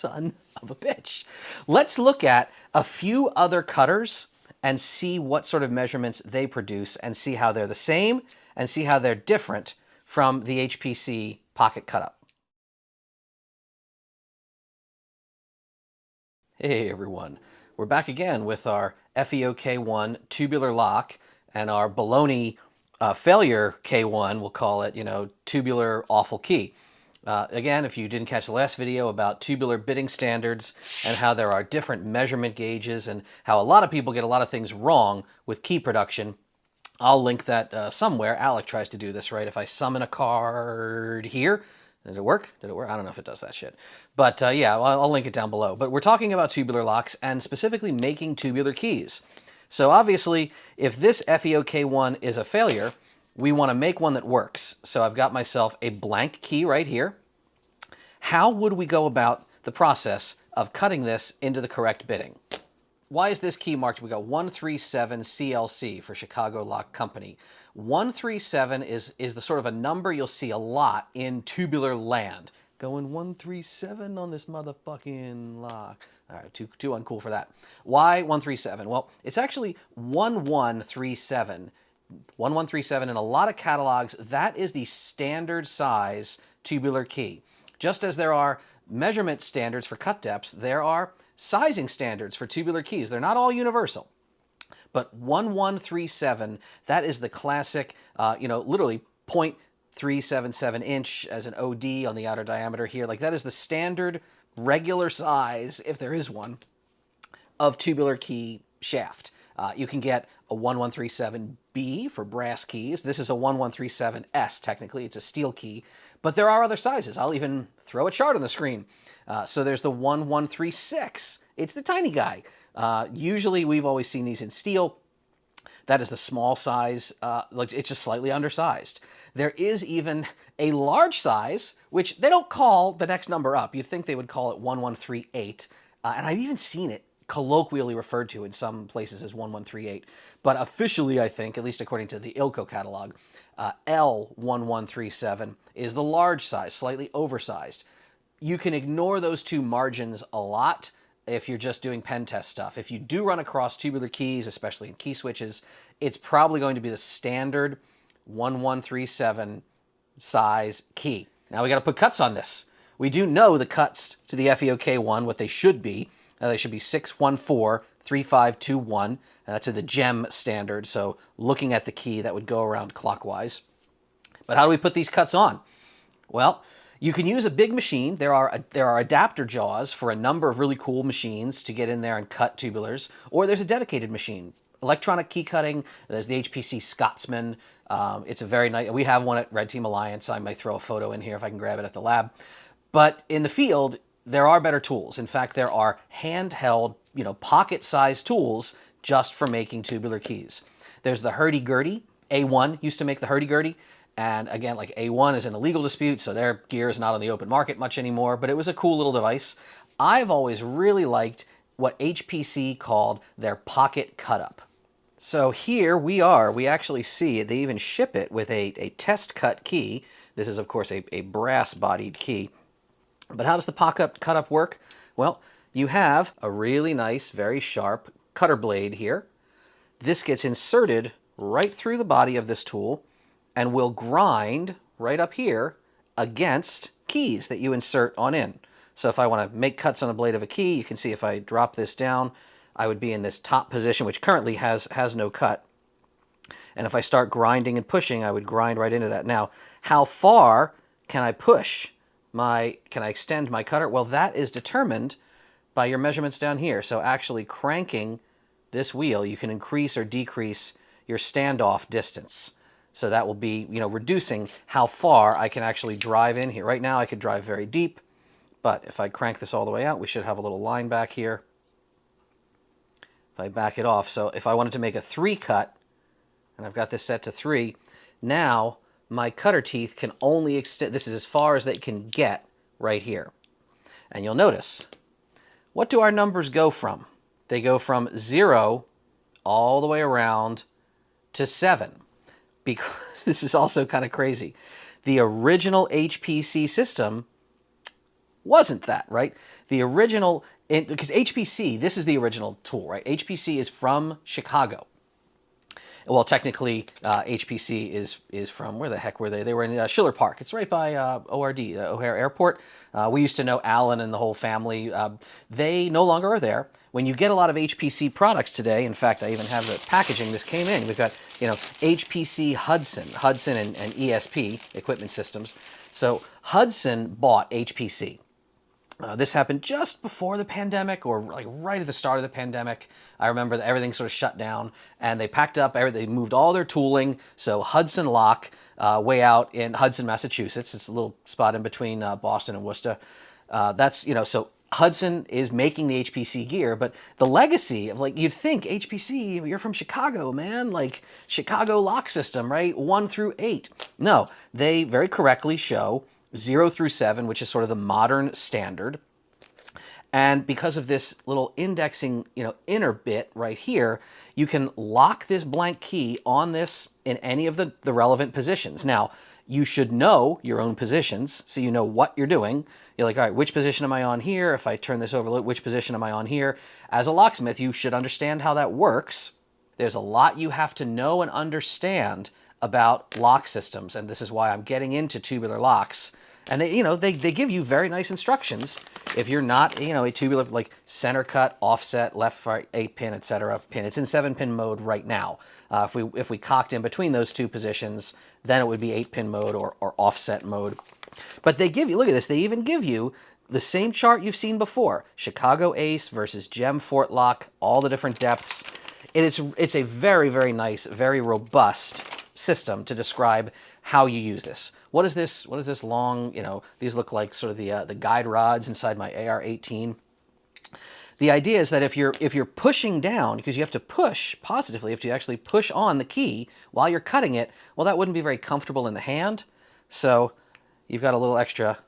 son of a bitch. Let's look at a few other cutters and see what sort of measurements they produce and see how they're the same and see how they're different from the HPC pocket cutup. Hey everyone, we're back again with our FEO-K1 tubular lock and our baloney failure K1, we'll call it, tubular awful key. Again, if you didn't catch the last video about tubular bitting standards and how there are different measurement gauges and how a lot of people get a lot of things wrong with key production, I'll link that somewhere. Alec tries to do this, right? If I summon a card here, did it work? Did it work? I don't know if it does that shit. But yeah, I'll link it down below. But we're talking about tubular locks and specifically making tubular keys. So obviously, if this FEO-K1 is a failure, we want to make one that works. So I've got myself a blank key right here. How would we go about the process of cutting this into the correct bitting? Why is this key marked? We got 137 CLC for Chicago Lock Company. 137 is the sort of a number you'll see a lot in tubular land. Going 137 on this motherfucking lock. All right, too uncool for that. Why 137? Well, it's actually 1137. 1137 in a lot of catalogs, that is the standard size tubular key. Just as there are measurement standards for cut depths, there are sizing standards for tubular keys. They're not all universal. But 1137, that is the classic, literally 0.377 inch as an OD on the outer diameter here. Like that is the standard regular size, if there is one, of tubular key shaft. You can get a 1137B for brass keys. This is a 1137S, technically. It's a steel key. But there are other sizes. I'll even throw a chart on the screen. So there's the 1136. It's the tiny guy. Usually we've always seen these in steel. That is the small size. It's just slightly undersized. There is even a large size, which they don't call the next number up. You'd think they would call it 1138. And I've even seen it colloquially referred to in some places as 1138. But officially, I think, at least according to the ILCO catalog, L1137 is the large size, slightly oversized. You can ignore those two margins a lot if you're just doing pen test stuff. If you do run across tubular keys, especially in key switches, it's probably going to be the standard 1137 size key. Now we got to put cuts on this. We do know the cuts to the FEO-K1, what they should be. They should be 614-3521, and that's in the GEM standard, so looking at the key, that would go around clockwise. But how do we put these cuts on? Well, you can use a big machine. There are adapter jaws for a number of really cool machines to get in there and cut tubulars, or there's a dedicated machine. Electronic key cutting, there's the HPC Scotsman. It's a very nice, we have one at Red Team Alliance. I might throw a photo in here if I can grab it at the lab. But in the field, there are better tools. In fact, there are handheld, pocket-sized tools just for making tubular keys. There's the hurdy-gurdy. A1 used to make the hurdy-gurdy. And again, like A1 is in a legal dispute, so their gear is not on the open market much anymore, but it was a cool little device. I've always really liked what HPC called their pocket cut-up. So here we actually see it. They even ship it with a test cut key. This is, of course, a brass-bodied key. But how does the pocket cut-up work? Well, you have a really nice, very sharp cutter blade here. This gets inserted right through the body of this tool and will grind right up here against keys that you insert on in. So if I want to make cuts on the blade of a key, you can see if I drop this down, I would be in this top position, which currently has no cut. And if I start grinding and pushing, I would grind right into that. Now, how far can I push can I extend my cutter? Well, that is determined by your measurements down here. So actually cranking this wheel, you can increase or decrease your standoff distance. So that will be, reducing how far I can actually drive in here. Right now I could drive very deep, but if I crank this all the way out, we should have a little line back here. If I back it off, so if I wanted to make a 3 cut, and I've got this set to 3, now my cutter teeth can only extend, this is as far as they can get right here. And you'll notice, what do our numbers go from? They go from 0 all the way around to 7. Because this is also kind of crazy. The original HPC system wasn't that, right? The original, because HPC, this is the original tool, right? HPC is from Chicago. Well, technically, HPC is from, where the heck were they? They were in Schiller Park. It's right by ORD, O'Hare Airport. We used to know Alan and the whole family. They no longer are there. When you get a lot of HPC products today, in fact, I even have the packaging. This came in. We've got, HPC Hudson and ESP, Equipment Systems. So Hudson bought HPC. This happened just before the pandemic, or like right at the start of the pandemic. I remember that everything sort of shut down, and they packed up, they moved all their tooling. So Hudson Lock, way out in Hudson, Massachusetts. It's a little spot in between Boston and Worcester. So Hudson is making the HPC gear, but the legacy of, like, you'd think HPC, you're from Chicago, man, like Chicago lock system, right? 1 through 8. No, they very correctly show 0 through 7, which is sort of the modern standard. And because of this little indexing, inner bit right here, you can lock this blank key on this in any of the relevant positions. Now, you should know your own positions, so you know what you're doing. You're like, all right, which position am I on here? If I turn this over, which position am I on here? As a locksmith, you should understand how that works. There's a lot you have to know and understand about lock systems, and this is why I'm getting into tubular locks. And they give you very nice instructions. If you're not, a tubular, like center cut, offset, left, right, 8-pin, etc. pin, it's in 7-pin mode right now. If we cocked in between those two positions, then it would be 8-pin mode or offset mode. But they give you, look at this, they even give you the same chart you've seen before. Chicago Ace versus Gem Fort Lock, all the different depths. It's a very, very nice, very robust system to describe how you use this. What is this long, these look like sort of the guide rods inside my AR-18. The idea is that if you're pushing down, because you have to push positively, if you actually push on the key while you're cutting it, well, that wouldn't be very comfortable in the hand. So you've got a little extra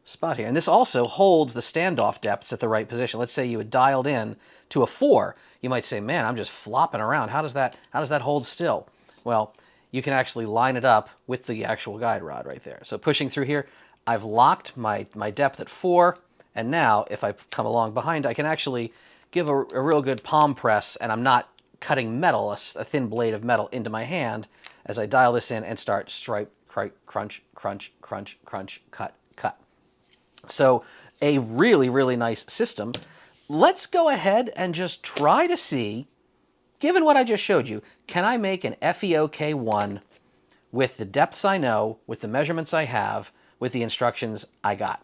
spot here. And this also holds the standoff depths at the right position. Let's say you had dialed in to a 4. You might say, man, I'm just flopping around. How does that hold still? Well, you can actually line it up with the actual guide rod right there. So pushing through here, I've locked my depth at 4, and now if I come along behind, I can actually give a real good palm press, and I'm not cutting metal, a thin blade of metal, into my hand as I dial this in and start stripe, crunch, crunch, crunch, crunch, cut, cut. So a really, really nice system. Let's go ahead and just try to see, given what I just showed you, can I make an FEOK1 with the depths I know, with the measurements I have, with the instructions I got?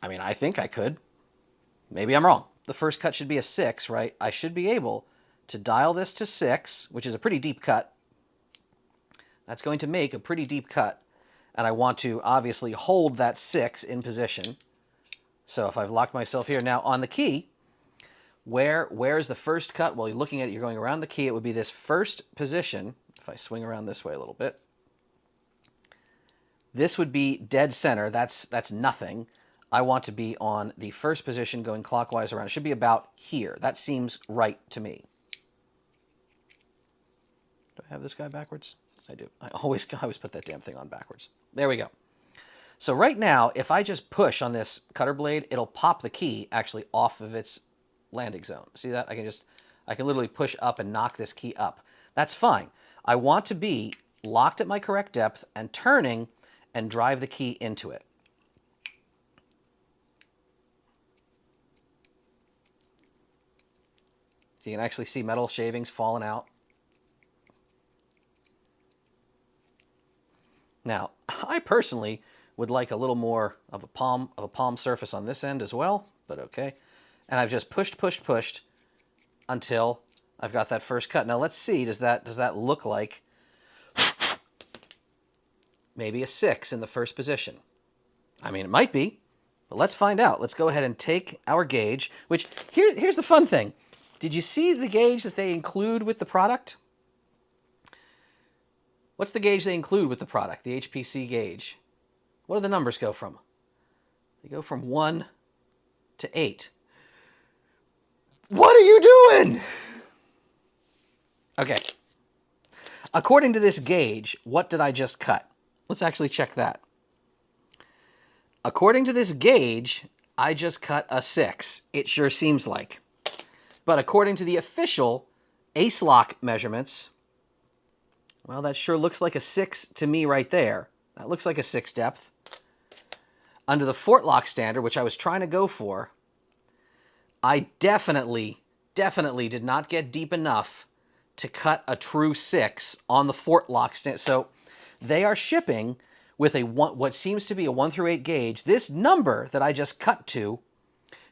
I mean, I think I could. Maybe I'm wrong. The first cut should be a 6, right? I should be able to dial this to 6, which is a pretty deep cut. That's going to make a pretty deep cut. And I want to obviously hold that 6 in position. So if I've locked myself here, now on the key, where is the first cut? Well, you're looking at it, you're going around the key. It would be this first position. If I swing around this way a little bit, this would be dead center. That's nothing. I want to be on the first position going clockwise around. It should be about here. That seems right to me. Do I have this guy backwards? I do. I always put that damn thing on backwards. There we go. So right now, if I just push on this cutter blade, it'll pop the key actually off of its landing zone. See that? I can literally push up and knock this key up. That's fine. I want to be locked at my correct depth and turning and drive the key into it. So you can actually see metal shavings falling out. Now, I personally would like a little more of a palm surface on this end as well, but okay. And I've just pushed until I've got that first cut. Now let's see, does that look like maybe a 6 in the first position? I mean, it might be, but let's find out. Let's go ahead and take our gauge, which here's the fun thing. Did you see the gauge that they include with the product? What's the gauge they include with the product, the HPC gauge? What do the numbers go from? They go from 1 to 8. What are you doing? Okay. According to this gauge, what did I just cut? Let's actually check that. According to this gauge, I just cut a 6. It sure seems like. But according to the official Ace Lock measurements, well, that sure looks like a 6 to me right there. That looks like a 6 depth. Under the Fort Lock standard, which I was trying to go for, I definitely did not get deep enough to cut a true 6 on the Fort Lock standard. So they are shipping with what seems to be a 1 through 8 gauge. This number that I just cut to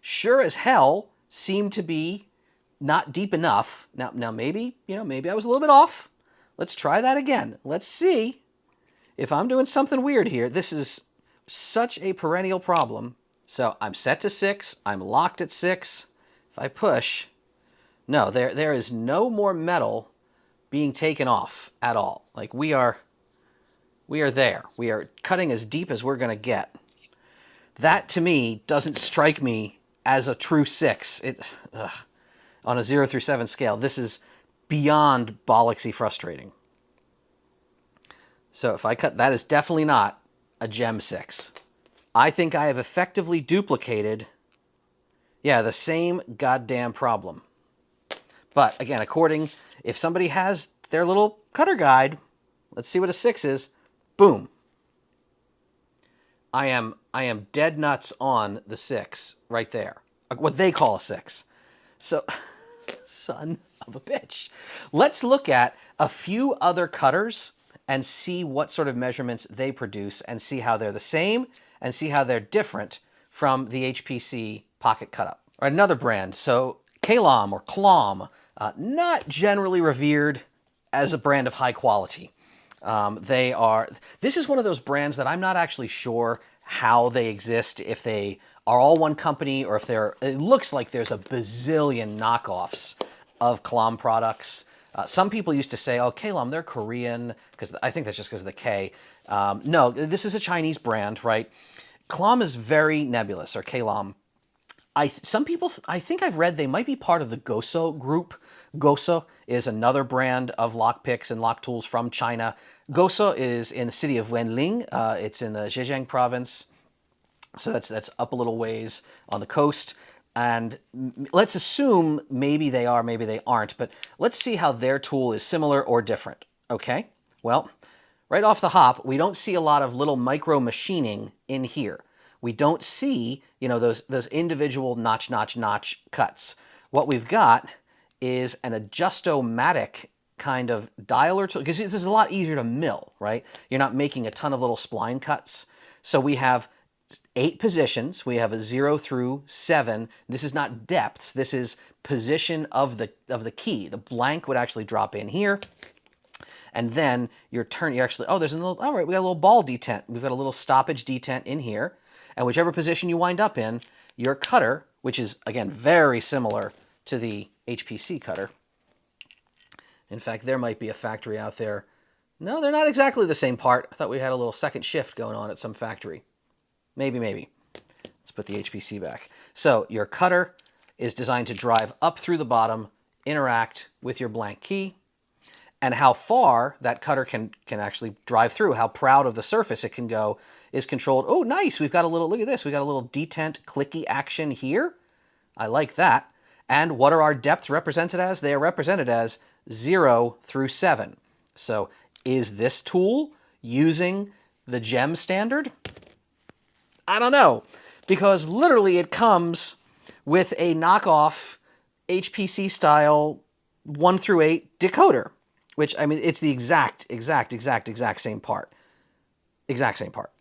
sure as hell seemed to be not deep enough. Now maybe, maybe I was a little bit off. Let's try that again. Let's see if I'm doing something weird here. This is such a perennial problem. So I'm set to 6. I'm locked at 6. If I push, no, there is no more metal being taken off at all. Like we are there. We are cutting as deep as we're going to get. That, to me, doesn't strike me as a true 6. On a 0 through 7 scale, this is beyond bollocksy frustrating. So if I cut, that is definitely not a gem 6. I think I have effectively duplicated, the same goddamn problem. But again, if somebody has their little cutter guide, let's see what a 6 is. Boom. I am dead nuts on the 6 right there. What they call a 6. So, son of a bitch. Let's look at a few other cutters and see what sort of measurements they produce and see how they're the same and see how they're different from the HPC pocket cutup. All right, another brand. So KLOM or Clom, not generally revered as a brand of high quality. This is one of those brands that I'm not actually sure how they exist, if they are all one company or if it looks like there's a bazillion knockoffs of Clom products. Some people used to say, oh, KLOM, they're Korean, because I think that's just because of the K. No, this is a Chinese brand, right? Clom is very nebulous, or KLOM. Some people, I think I've read they might be part of the Goso group. Goso is another brand of lockpicks and lock tools from China. Goso is in the city of Wenxing. It's in the Zhejiang province. So that's up a little ways on the coast. And let's assume maybe they are, maybe they aren't. But let's see how their tool is similar or different. Okay? Well, right off the hop, we don't see a lot of little micro machining in here. We don't see, those individual notch cuts. What we've got is an adjustomatic kind of dialer tool, because this is a lot easier to mill, right? You're not making a ton of little spline cuts. So we have 8 positions. We have a 0 through 7. This is not depths. This is position of the key. The blank would actually drop in here. And then you actually, all right, we got a little ball detent. We've got a little stoppage detent in here. And whichever position you wind up in, your cutter, which is, again, very similar to the HPC cutter. In fact, there might be a factory out there. No, they're not exactly the same part. I thought we had a little second shift going on at some factory. Maybe. Let's put the HPC back. So your cutter is designed to drive up through the bottom, interact with your blank key, and how far that cutter can actually drive through, how proud of the surface it can go, is controlled. Oh, nice. We've got a little, look at this. We got a little detent clicky action here. I like that. And what are our depths represented as? They are represented as 0 through 7. So is this tool using the gem standard? I don't know, because literally it comes with a knockoff HPC style 1 through 8 decoder, which, I mean, it's the exact same part. Exact same part.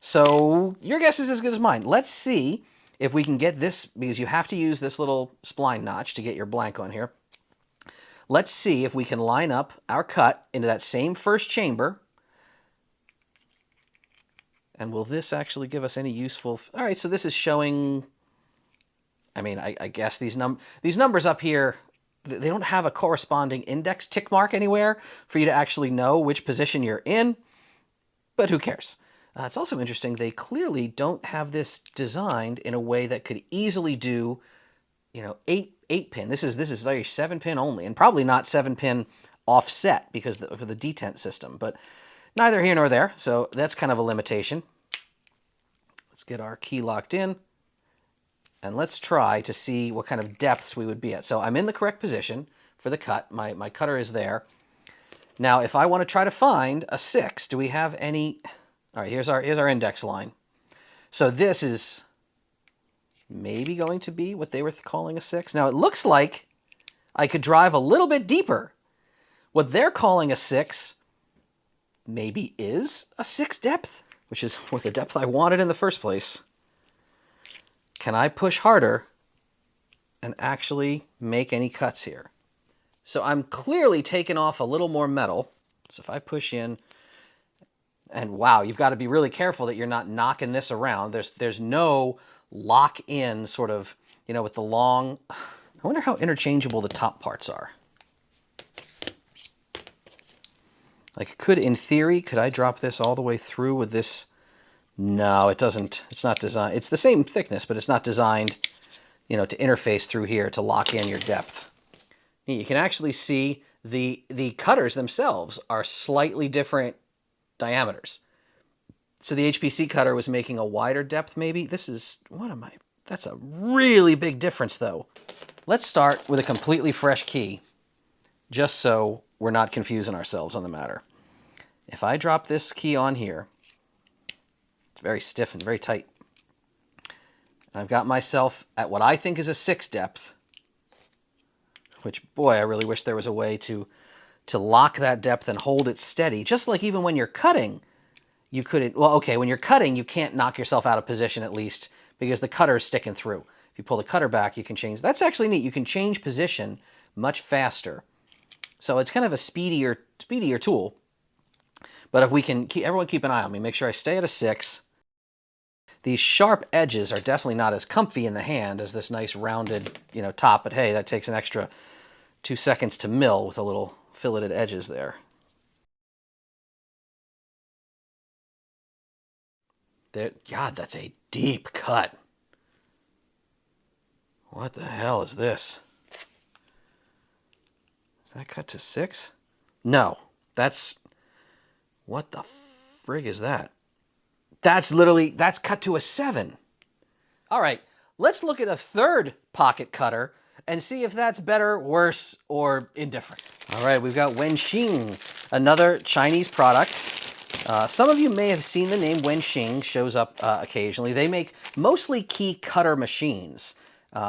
So your guess is as good as mine. Let's see if we can get this, because you have to use this little spline notch to get your blank on here. Let's see if we can line up our cut into that same first chamber. And will this actually give us any useful... All right, so this is showing... I mean, I guess these numbers up here, they don't have a corresponding index tick mark anywhere for you to actually know which position you're in, but who cares? It's also interesting, they clearly don't have this designed in a way that could easily do, 8 pin. This is very 7 pin only, and probably not 7 pin offset because of the detent system, but neither here nor there, so that's kind of a limitation. Let's get our key locked in. And let's try to see what kind of depths we would be at. So I'm in the correct position for the cut. My cutter is there. Now, if I want to try to find a 6, do we have any... All right, here's our index line. So this is maybe going to be what they were calling a 6. Now, it looks like I could drive a little bit deeper. What they're calling a 6 maybe is a 6 depth, which is what the depth I wanted in the first place. Can I push harder and actually make any cuts here? So I'm clearly taking off a little more metal. So if I push in, and wow, you've got to be really careful that you're not knocking this around. There's no lock-in sort of, you know, with the long... I wonder how interchangeable the top parts are. Like, in theory, could I drop this all the way through with this? No, it doesn't. It's not designed. It's the same thickness, but it's not designed, you know, to interface through here to lock in your depth. You can actually see the cutters themselves are slightly different diameters. So the HPC cutter was making a wider depth, maybe. This is, that's a really big difference, though. Let's start with a completely fresh key, just so we're not confusing ourselves on the matter. If I drop this key on here, it's very stiff and very tight. And I've got myself at what I think is a 6 depth, which, boy, I really wish there was a way to lock that depth and hold it steady. Just like even when you're cutting, you couldn't... Well, okay, when you're cutting, you can't knock yourself out of position at least because the cutter is sticking through. If you pull the cutter back, you can change... That's actually neat. You can change position much faster. So it's kind of a speedier tool. But if we can... Everyone keep an eye on me. Make sure I stay at a 6. These sharp edges are definitely not as comfy in the hand as this nice rounded, you know, top. But hey, that takes an extra 2 seconds to mill with a little filleted edges there. God, that's a deep cut. What the hell is this? Is that cut to 6? No, that's... What the frig is that? That's cut to a 7. All right, let's look at a third pocket cutter and see if that's better, worse, or indifferent. All right, we've got Wenxing, another Chinese product. Some of you may have seen the name Wenxing, shows up occasionally. They make mostly key cutter machines.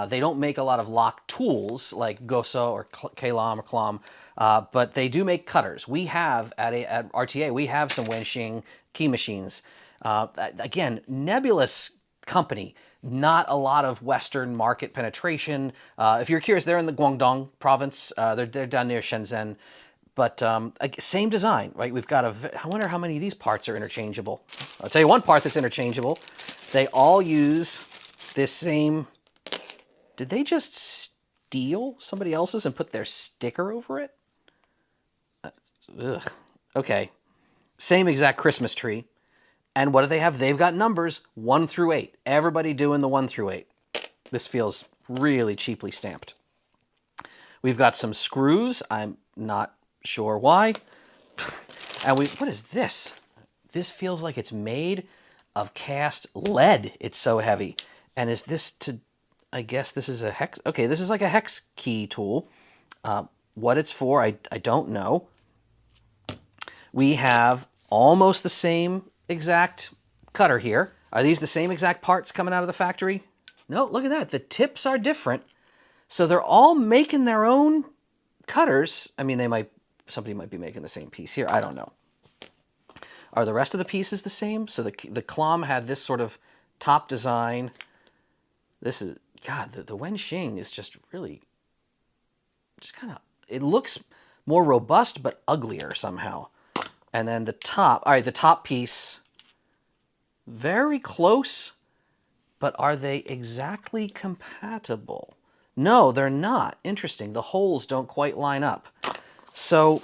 They don't make a lot of lock tools like Goso or KLOM or Clom, but they do make cutters. We have, at RTA, we have some Wenxing key machines. Again, nebulous company, not a lot of Western market penetration. If you're curious, they're in the Guangdong province. They're down near Shenzhen. But same design, right? We've got I wonder how many of these parts are interchangeable. I'll tell you one part that's interchangeable. They all use this same... Did they just steal somebody else's and put their sticker over it? Ugh. Okay. Same exact Christmas tree. And what do they have? They've got numbers 1 through 8. Everybody doing the 1 through 8. This feels really cheaply stamped. We've got some screws. I'm not sure why. And what is this? This feels like it's made of cast lead. It's so heavy. And is this to... I guess this is a hex... Okay, this is like a hex key tool. What it's for, I don't know. We have almost the same exact cutter here. Are these the same exact parts coming out of the factory? No, look at that. The tips are different. So they're all making their own cutters. I mean, somebody might be making the same piece here. I don't know. Are the rest of the pieces the same? So the Clom had this sort of top design. This is... God, the Wenxing is just really... Just kind of... It looks more robust, but uglier somehow. And then the top... All right, the top piece... Very close, but are they exactly compatible? No, they're not. Interesting. The holes don't quite line up. So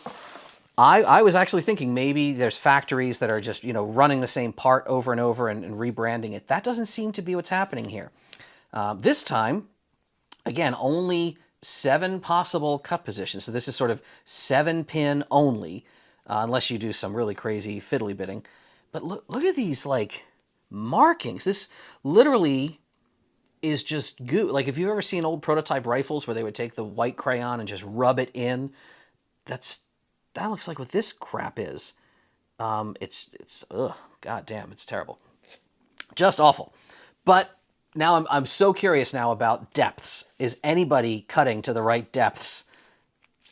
I was actually thinking maybe there's factories that are just, you know, running the same part over and over and rebranding it. That doesn't seem to be what's happening here. This time, again, only 7 possible cut positions. So this is sort of 7-pin only, unless you do some really crazy fiddly bitting. But look at these, like, markings. This literally is just goo. Like, if you've ever seen old prototype rifles where they would take the white crayon and just rub it in, that looks like what this crap is. It's ugh, god damn, it's terrible. Just awful. But now I'm so curious now about depths. Is anybody cutting to the right depths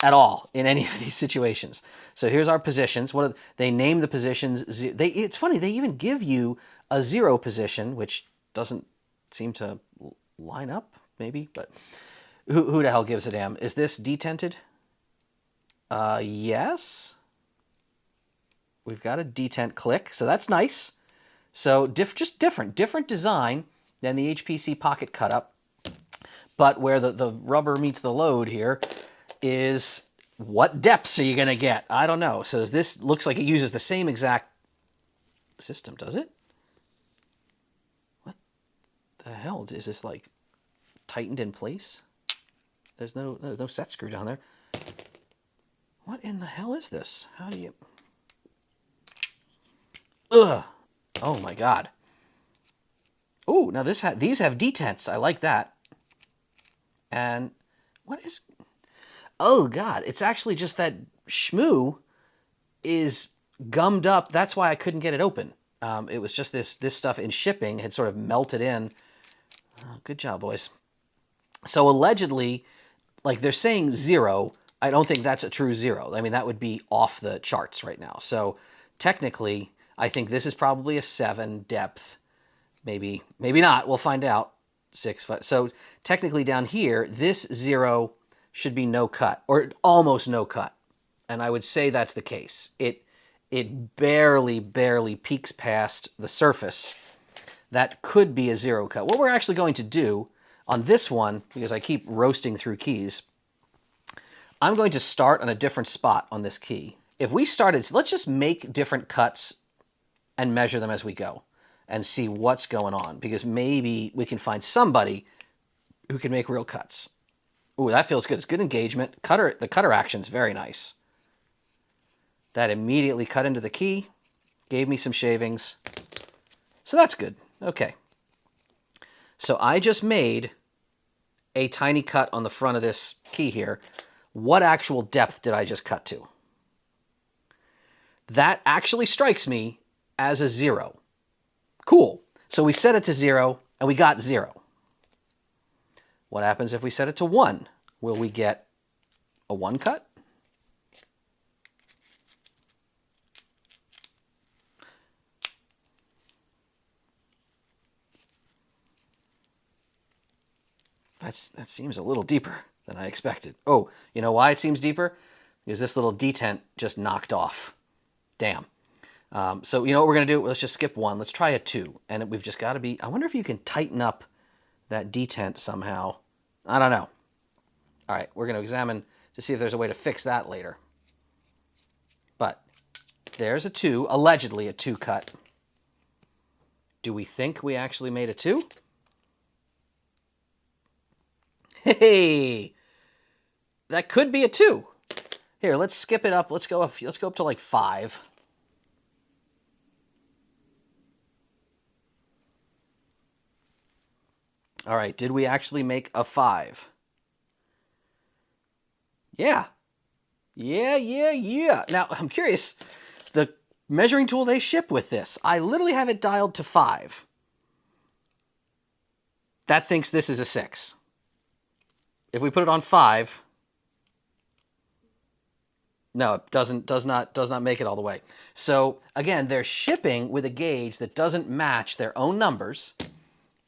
at all in any of these situations? So here's our positions. They name the positions? It's funny, they even give you a 0 position, which doesn't seem to line up, maybe, but who the hell gives a damn? Is this detented? Yes. We've got a detent click, so that's nice. So just different design than the HPC Pocket Cut-Up. But where the rubber meets the load here is, what depths are you going to get? I don't know. So this looks like it uses the same exact system, does it? What the hell? Is this like tightened in place? There's no set screw down there. What in the hell is this? How do you... Ugh. Oh my god. Oh, now these have detents. I like that. And what is... Oh god, it's actually just that shmoo is gummed up. That's why I couldn't get it open. It was just this stuff in shipping had sort of melted in. Oh, good job, boys. So allegedly, like, they're saying 0. I don't think that's a true 0. I mean, that would be off the charts right now. So technically, I think this is probably a 7 depth. Maybe not. We'll find out. 6, 5. So technically down here, this 0 should be no cut, or almost no cut. And I would say that's the case. It barely peeks past the surface. That could be a 0 cut. What we're actually going to do on this one, because I keep roasting through keys, I'm going to start on a different spot on this key. If we started, let's just make different cuts and measure them as we go and see what's going on, because maybe we can find somebody who can make real cuts. Ooh, that feels good. It's good engagement. The cutter action's very nice. That immediately cut into the key, gave me some shavings. So that's good. Okay. So I just made a tiny cut on the front of this key here. What actual depth did I just cut to? That actually strikes me as a 0. Cool. So we set it to 0, and we got 0. What happens if we set it to 1? Will we get a 1 cut? That seems a little deeper than I expected. Oh, you know why it seems deeper? Because this little detent just knocked off. Damn. So you know what we're going to do? Let's just skip 1. Let's try a 2. And we've just got to be... I wonder if you can tighten up that detent somehow. I don't know. All right, we're going to examine to see if there's a way to fix that later. But there's a 2, allegedly a 2 cut. Do we think we actually made a 2? Hey, that could be a 2. Here, let's skip it up. Let's go up to like 5. All right, did we actually make a 5? Yeah. Yeah. Now, I'm curious. The measuring tool they ship with this, I literally have it dialed to 5. That thinks this is a 6. If we put it on 5, no, it does not make it all the way. So again, they're shipping with a gauge that doesn't match their own numbers,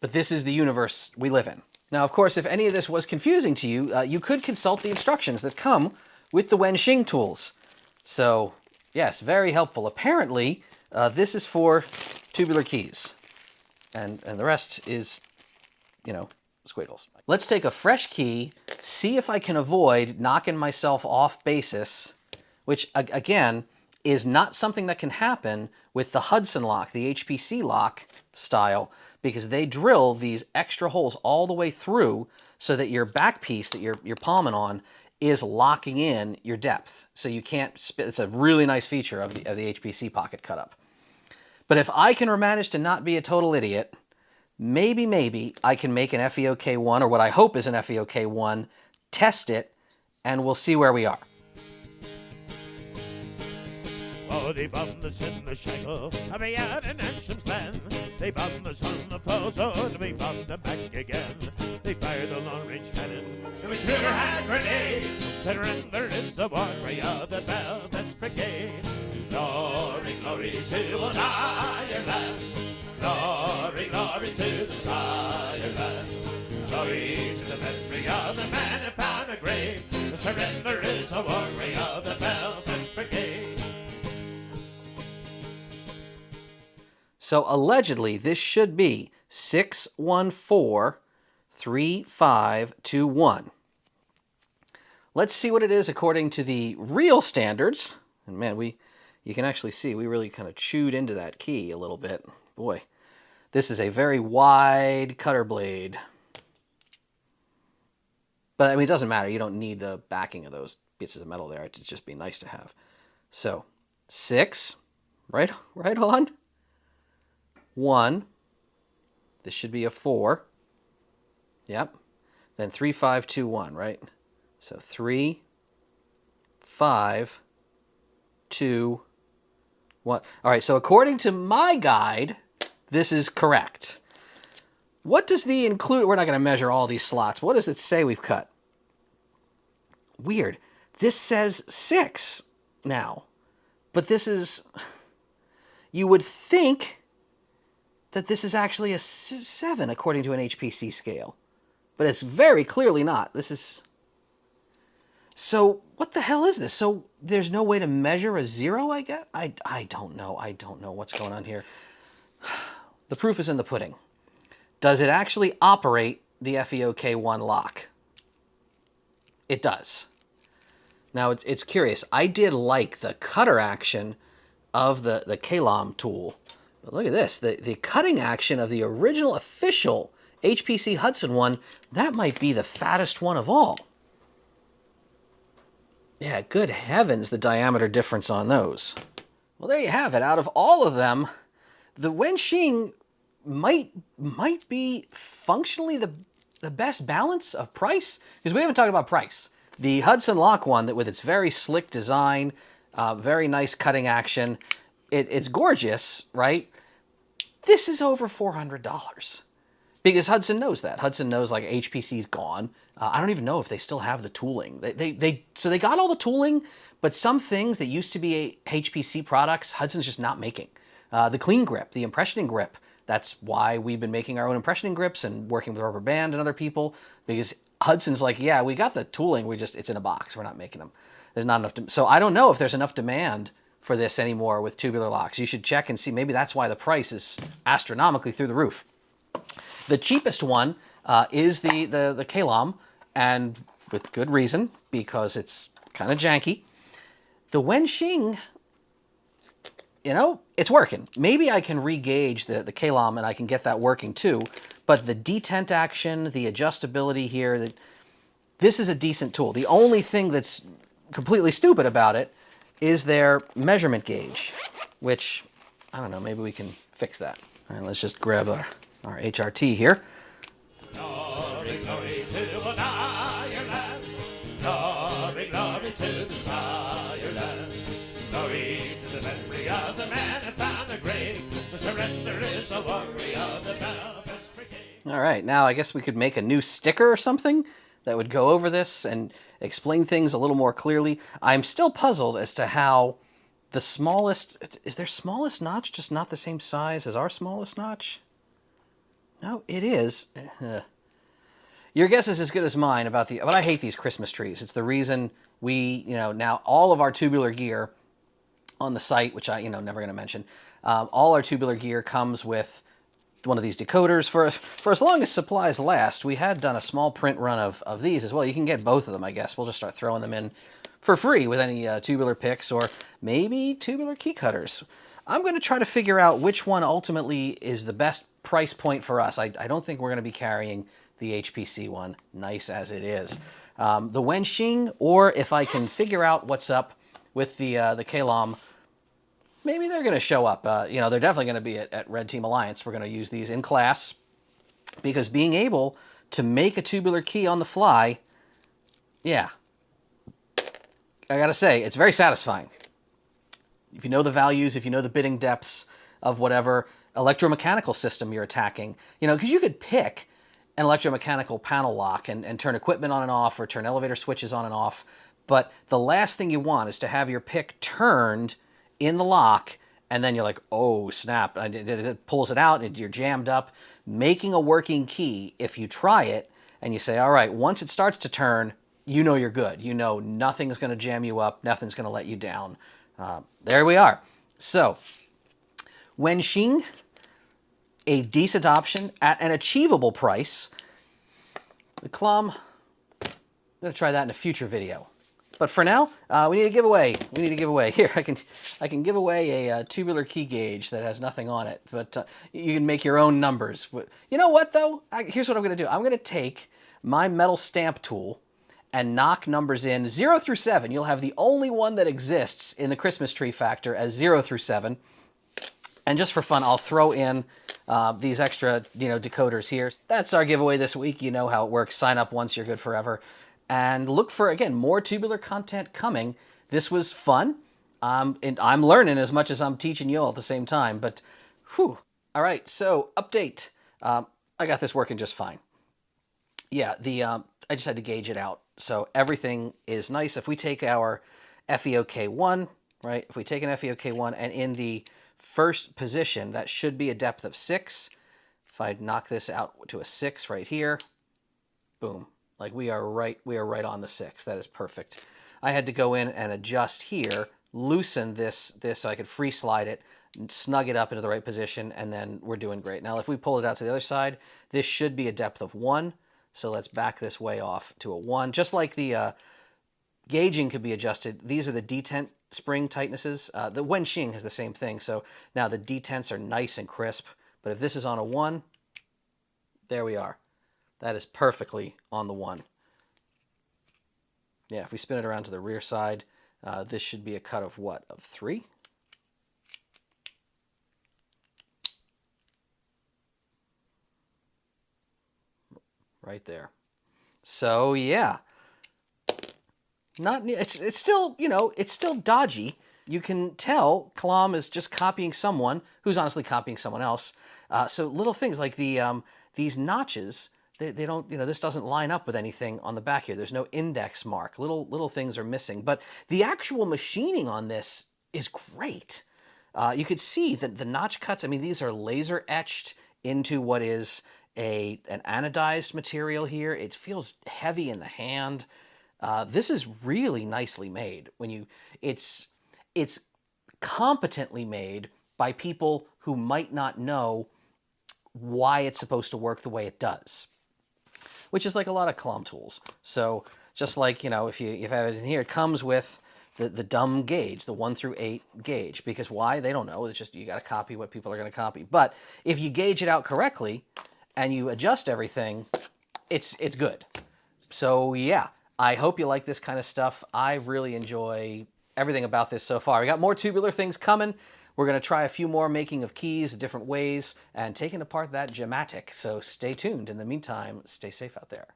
but this is the universe we live in. Now, of course, if any of this was confusing to you, you could consult the instructions that come with the Wenxing tools. So yes, very helpful. Apparently, this is for tubular keys, and the rest is, you know, squiggles. Let's take a fresh key, see if I can avoid knocking myself off basis, which, again, is not something that can happen with the Hudson Lock, the HPC lock style, because they drill these extra holes all the way through so that your back piece that you're palming on is locking in your depth. So you can't spit. It's a really nice feature of the HPC Pocket Cut-Up. But if I can manage to not be a total idiot, maybe I can make an FEOK1, or what I hope is an FEOK1, test it, and we'll see where we are. Oh, they bound us in the shackle, and we had an action plan. They bound us on the foe zone, and we bound them back again. They fired a long-range cannon, and we threw a hand grenade. Surrender is the warrior, the Belfast Brigade. Glory, glory to old Ireland. Glory, glory to the Sire land. Glory to the memory of the man who found a grave. The surrender is the warrior, the Belfast Brigade. So allegedly, this should be 6143521. Let's see what it is according to the real standards. And man, you can actually see we really kind of chewed into that key a little bit. Boy, this is a very wide cutter blade. But I mean, it doesn't matter. You don't need the backing of those pieces of metal there. It'd just be nice to have. So 6, right on. 1. This should be a 4. Yep. Then 3, 5, 2, 1, right? So 3, 5, 2, 1. All right, so according to my guide, this is correct. What does the include? We're not going to measure all these slots. What does it say we've cut? Weird. This says 6 now. But this is... You would think that this is actually a 7 according to an HPC scale. But it's very clearly not. This is... So, what the hell is this? So, there's no way to measure a 0, I guess? I don't know. I don't know what's going on here. The proof is in the pudding. Does it actually operate the FEOK1 lock? It does. Now, it's curious. I did like the cutter action of the KLOM tool. But look at this. The cutting action of the original official HPC Hudson one, that might be the fattest one of all. Yeah, good heavens, the diameter difference on those. Well, there you have it. Out of all of them, the Wenxing might be functionally the best balance of price, because we haven't talked about price. The Hudson Lock one, that with its very slick design, very nice cutting action, it's gorgeous, right? This is over $400. Because Hudson knows that. Hudson knows, like, HPC's gone. I don't even know if they still have the tooling. So they got all the tooling, but some things that used to be HPC products, Hudson's just not making. The clean grip, the impressioning grip, that's why we've been making our own impressioning grips and working with Rubber Band and other people, because Hudson's like, yeah, we got the tooling, it's in a box, we're not making them. There's not enough, so I don't know if there's enough demand for this anymore with tubular locks. You should check and see, maybe that's why the price is astronomically through the roof. The cheapest one is the KLOM, and with good reason, because it's kind of janky. The Wenxing, you know, it's working. Maybe I can re-gauge the KLOM and I can get that working too, but the detent action, the adjustability here, this is a decent tool. The only thing that's completely stupid about it is their measurement gauge, which, I don't know, maybe we can fix that. All right, let's just grab our HRT here. Glory, glory to an Ireland. Glory, glory to the Sire land. Glory to the memory of the man who found the grave. The surrender is a warrior of the Belfast Brigade. All right, now I guess we could make a new sticker or something that would go over this and explain things a little more clearly. I'm still puzzled as to how the smallest... Is their smallest notch just not the same size as our smallest notch? No, it is. Your guess is as good as mine about the... But I hate these Christmas trees. It's the reason we, now all of our tubular gear on the site, which I, never going to mention, all our tubular gear comes with one of these decoders. For as long as supplies last, we had done a small print run of these as well. You can get both of them, I guess. We'll just start throwing them in for free with any tubular picks or maybe tubular key cutters. I'm going to try to figure out which one ultimately is the best price point for us. I don't think we're going to be carrying the HPC one, nice as it is. The Wenxing, or if I can figure out what's up with the KLOM, maybe they're going to show up. They're definitely going to be at Red Team Alliance. We're going to use these in class because being able to make a tubular key on the fly, yeah, I gotta say, it's very satisfying. If you know the values, if you know the bitting depths of whatever electromechanical system you're attacking, you know, because you could pick an electromechanical panel lock and turn equipment on and off, or turn elevator switches on and off, but the last thing you want is to have your pick turned in the lock, and then you're like, oh snap, it pulls it out, and you're jammed up. Making a working key, if you try it, and you say, all right, once it starts to turn, you know you're good. You know nothing's going to jam you up, nothing's going to let you down. There we are. So, Wenxing, a decent option at an achievable price. The Clom, I'm going to try that in a future video. But for now, we need a giveaway. We need a giveaway. Here, I can give away a tubular key gauge that has nothing on it, but you can make your own numbers. You know what, though? Here's what I'm going to do. I'm going to take my metal stamp tool and knock numbers in 0 through 7. You'll have the only one that exists in the Christmas tree factor as 0 through 7. And just for fun, I'll throw in these extra, decoders here. That's our giveaway this week. You know how it works. Sign up once, you're good forever. And look for, again, more tubular content coming. This was fun. And I'm learning as much as I'm teaching you all at the same time. But, whew. All right, so update. I got this working just fine. Yeah, I just had to gauge it out. So everything is nice. If we take our FEOK1, right? If we take an FEOK1 and in the first position, that should be a depth of 6. If I knock this out to a 6 right here, boom. Like we are right on the 6. That is perfect. I had to go in and adjust here, loosen this so I could free slide it, snug it up into the right position, and then we're doing great. Now, if we pull it out to the other side, this should be a depth of 1. So let's back this way off to a 1. Just like the gauging could be adjusted, these are the detent spring tightnesses. The Wenxing has the same thing. So now the detents are nice and crisp. But if this is on a 1, there we are. That is perfectly on the 1. Yeah, if we spin it around to the rear side, this should be a cut of what? Of 3? Right there. So yeah, it's still, it's still dodgy. You can tell Clom is just copying someone who's honestly copying someone else. So little things like these notches, they don't, this doesn't line up with anything on the back here. There's no index mark. Little things are missing, but the actual machining on this is great. You could see that the notch cuts, I mean, these are laser etched into what is an anodized material here. It feels heavy in the hand. This is really nicely made. It's competently made by people who might not know why it's supposed to work the way it does, which is like a lot of Clom tools. So just like, if you have it in here, it comes with the dumb gauge, the 1 through 8 gauge, because why? They don't know. It's just, you got to copy what people are going to copy. But if you gauge it out correctly and you adjust everything, it's good. So yeah, I hope you like this kind of stuff. I really enjoy everything about this so far. We got more tubular things coming. We're going to try a few more making of keys different ways and taking apart that gematic. So stay tuned. In the meantime, stay safe out there.